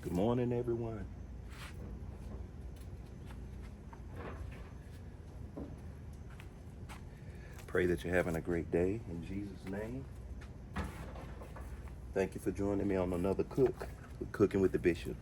Good morning, everyone. Pray that you're having a great day in Jesus' name. Thank you for joining me on another Cooking with the Bishop.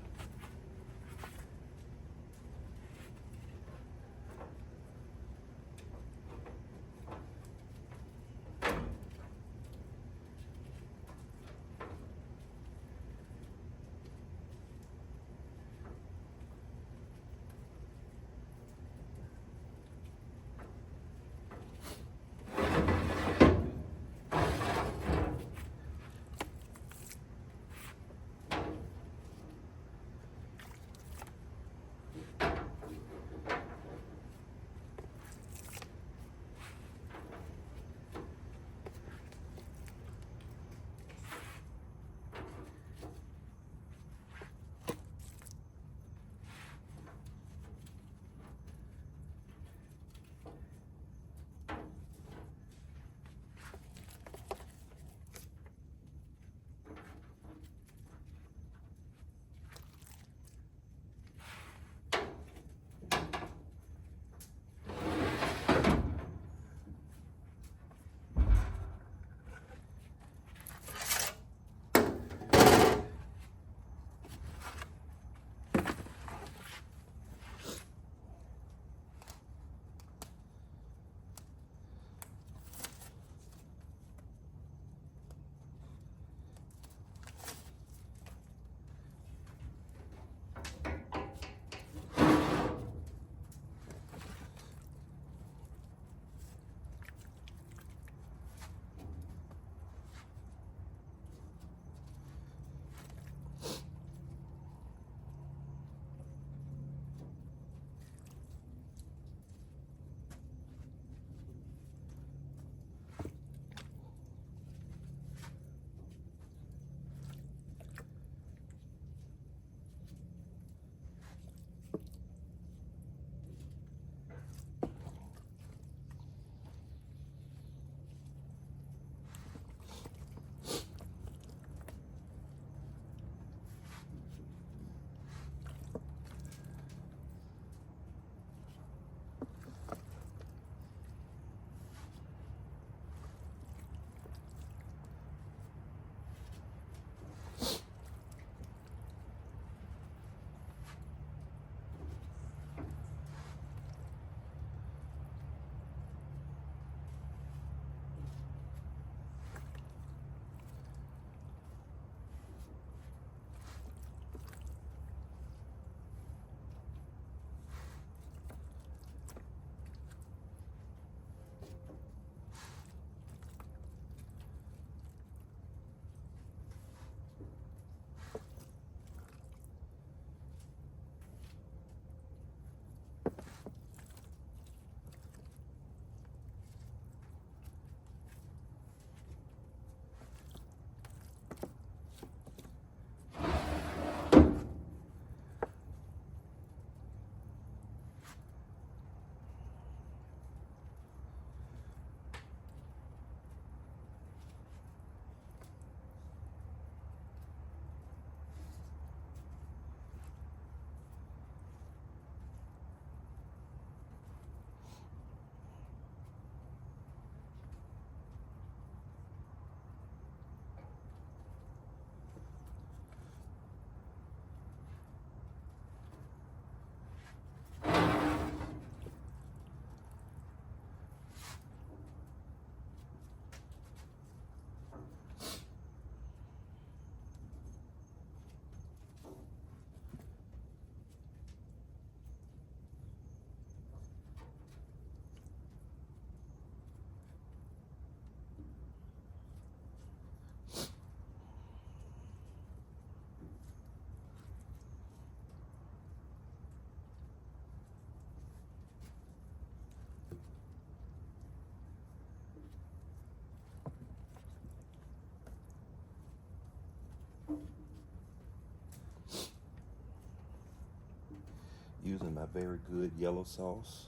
Using my very good yellow sauce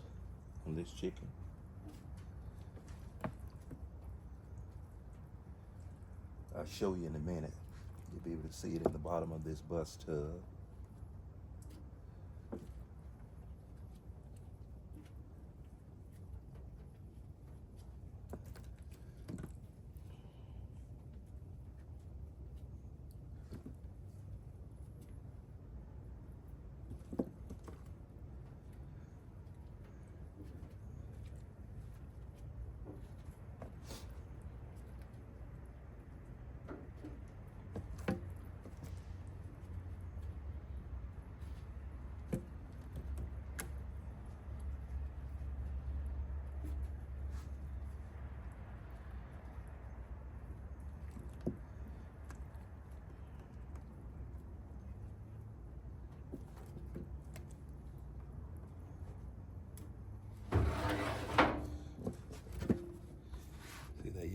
on this chicken. I'll show you in a minute. You'll be able to see it in the bottom of this bus tub.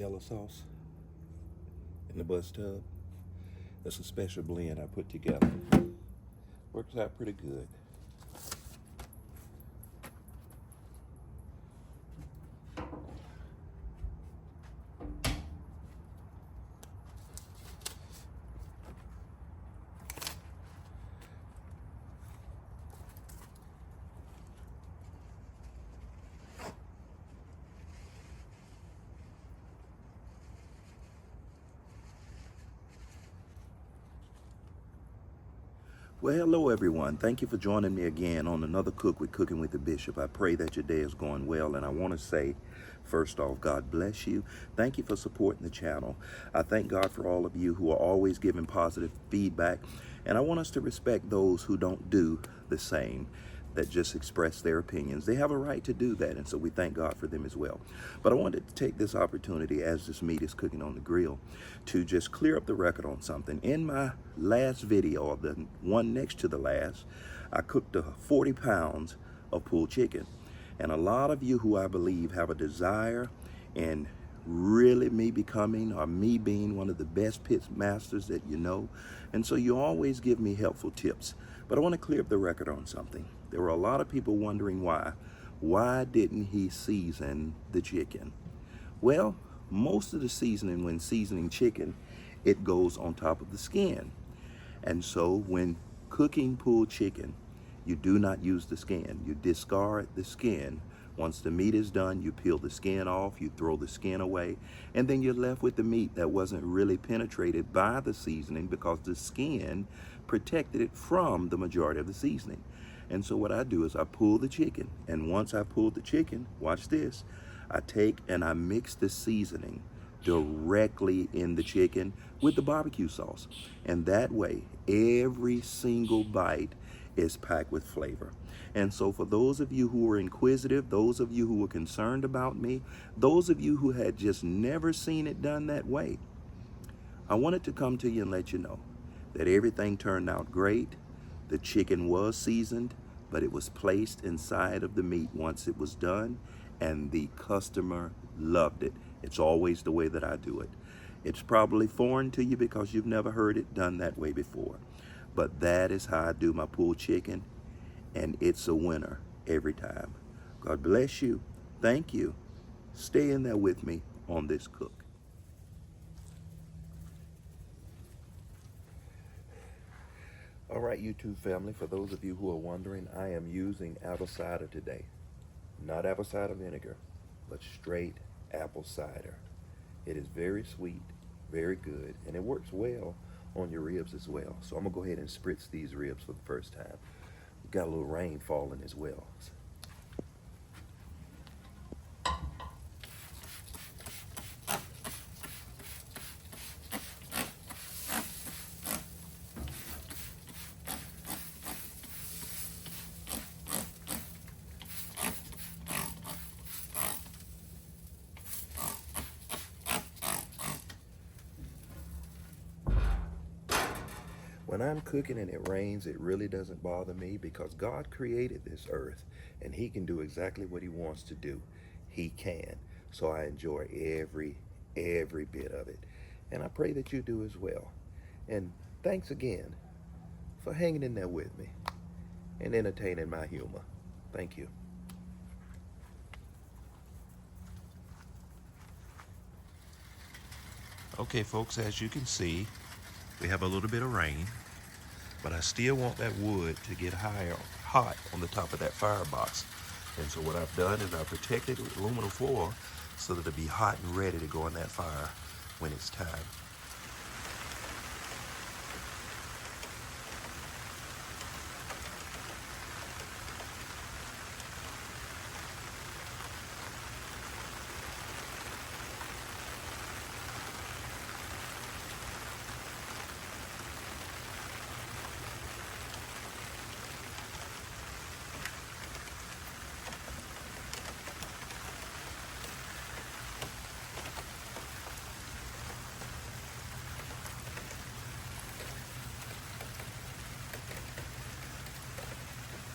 yellow sauce in the bus tub. That's a special blend I put together. Works out pretty good. Well, hello everyone. Thank you for joining me again on another Cook with Cooking with the Bishop. I pray that your day is going well, and I want to say, first off, God bless you. Thank you for supporting the channel. I thank God for all of you who are always giving positive feedback, and I want us to respect those who don't do the same, that just express their opinions. They have a right to do that, and so we thank God for them as well. But I wanted to take this opportunity, as this meat is cooking on the grill, to just clear up the record on something. In my last video, or the one next to the last, I cooked 40 pounds of pulled chicken. And a lot of you who I believe have a desire in really me becoming, or me being, one of the best pit masters that you know. And so you always give me helpful tips. But I want to clear up the record on something. There were a lot of people wondering why. Why didn't he season the chicken? Well, most of the seasoning, when seasoning chicken, it goes on top of the skin. And so when cooking pulled chicken, you do not use the skin. You discard the skin. Once the meat is done, you peel the skin off, you throw the skin away, and then you're left with the meat that wasn't really penetrated by the seasoning, because the skin protected it from the majority of the seasoning. And so what I do is I pull the chicken, and once I pull the chicken, watch this, I take and I mix the seasoning directly in the chicken with the barbecue sauce. And that way, every single bite is packed with flavor. And so for those of you who were inquisitive, those of you who were concerned about me, those of you who had just never seen it done that way, I wanted to come to you and let you know that everything turned out great. The chicken was seasoned, but it was placed inside of the meat once it was done, and the customer loved it. It's always the way that I do it. It's probably foreign to you because you've never heard it done that way before. But that is how I do my pulled chicken, and it's a winner every time. God bless you. Thank you. Stay in there with me on this cook. All right, YouTube family, for those of you who are wondering, I am using apple cider today. Not apple cider vinegar, but straight apple cider. It is very sweet, very good, and it works well on your ribs as well. So I'm gonna go ahead and spritz these ribs for the first time. We've got a little rain falling as well. When I'm cooking and it rains, it really doesn't bother me, because God created this earth and he can do exactly what he wants to do. He can. So I enjoy every bit of it. And I pray that you do as well. And thanks again for hanging in there with me and entertaining my humor. Thank you. Okay, folks, as you can see, we have a little bit of rain, but I still want that wood to get hot on the top of that firebox. And so what I've done is I've protected it with aluminum foil so that it'll be hot and ready to go in that fire when it's time.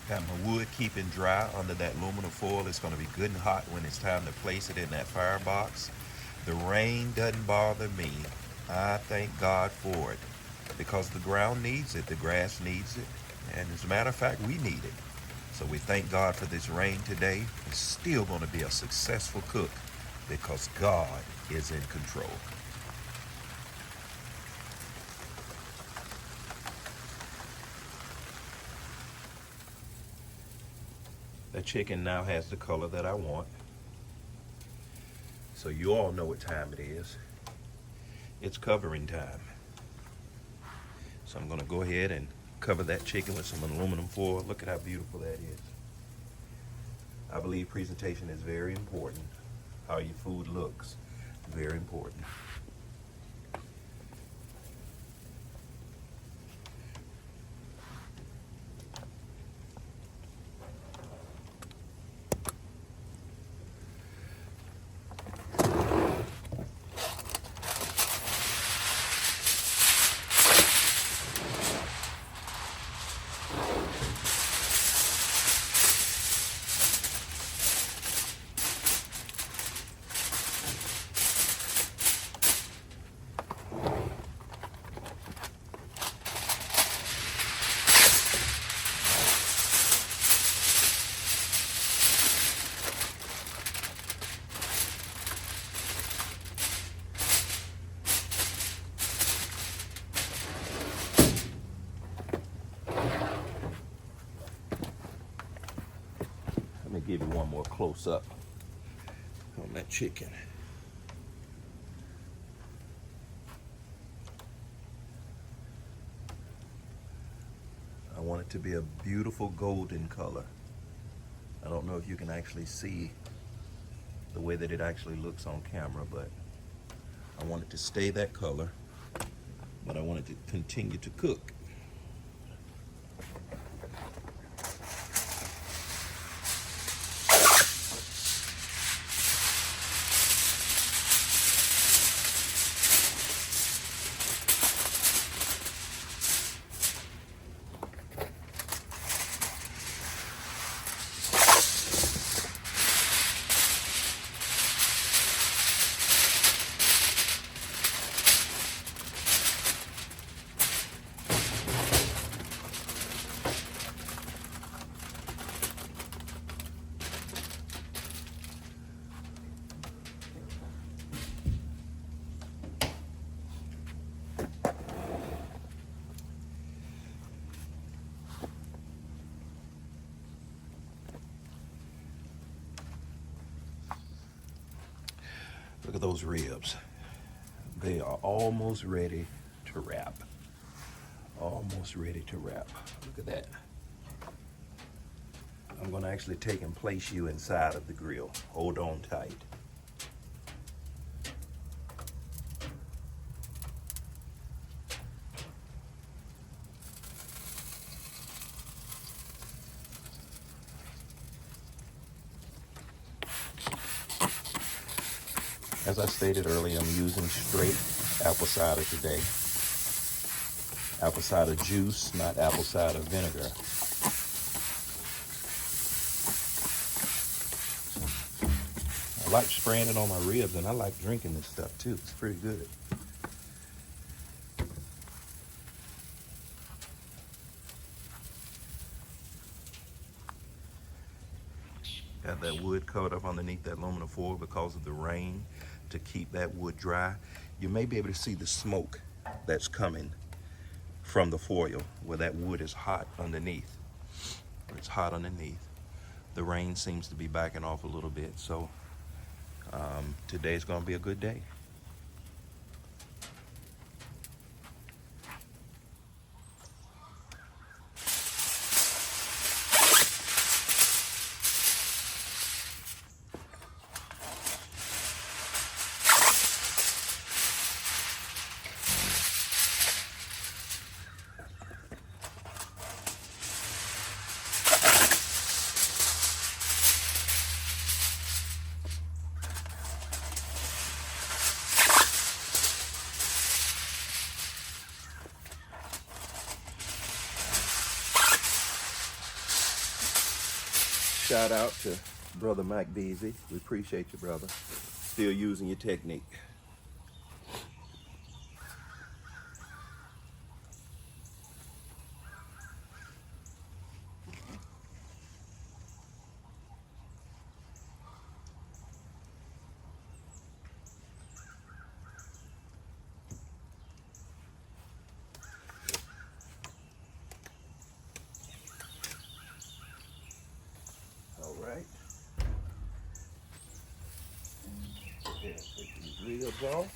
Got my wood keeping dry under that aluminum foil. It's going to be good and hot when it's time to place it in that firebox. The rain doesn't bother me. I thank God for it because the ground needs it, the grass needs it, and as a matter of fact, we need it. So we thank God for this rain today. It's still going to be a successful cook because God is in control. The chicken now has the color that I want. So you all know what time it is. It's covering time. So I'm going to go ahead and cover that chicken with some aluminum foil. Look at how beautiful that is. I believe presentation is very important. How your food looks, very important. Let me give you one more close up on that chicken. I want it to be a beautiful golden color. I don't know if you can actually see the way that it actually looks on camera, but I want it to stay that color, but I want it to continue to cook. Look at those ribs. They are almost ready to wrap. Almost ready to wrap. Look at that. I'm going to actually take and place you inside of the grill. Hold on tight. As I stated earlier, I'm using straight apple cider today. Apple cider juice, not apple cider vinegar. I like spraying it on my ribs, and I like drinking this stuff too. It's pretty good. Got that wood covered up underneath that aluminum foil because of the rain to keep that wood dry. You may be able to see the smoke that's coming from the foil where that wood is hot underneath. It's hot underneath. The rain seems to be backing off a little bit, so today's gonna be a good day. Shout out to Brother Mike Beasy. We appreciate you, brother. Still using your technique. All right. Yeah, take these ribs off.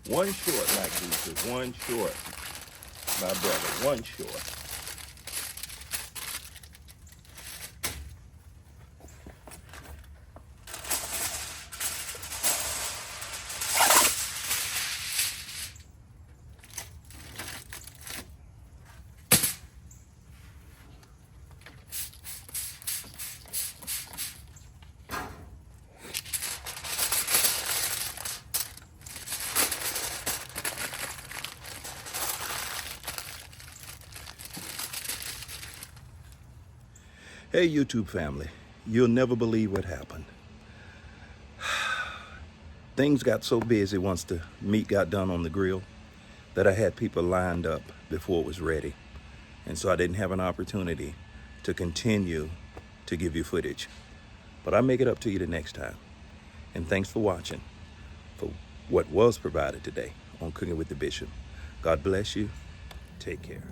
One short like this is one short, my brother, one short. Hey, YouTube family, you'll never believe what happened. Things got so busy once the meat got done on the grill that I had people lined up before it was ready. And so I didn't have an opportunity to continue to give you footage. But I'll make it up to you the next time. And thanks for watching for what was provided today on Cooking with the Bishop. God bless you. Take care.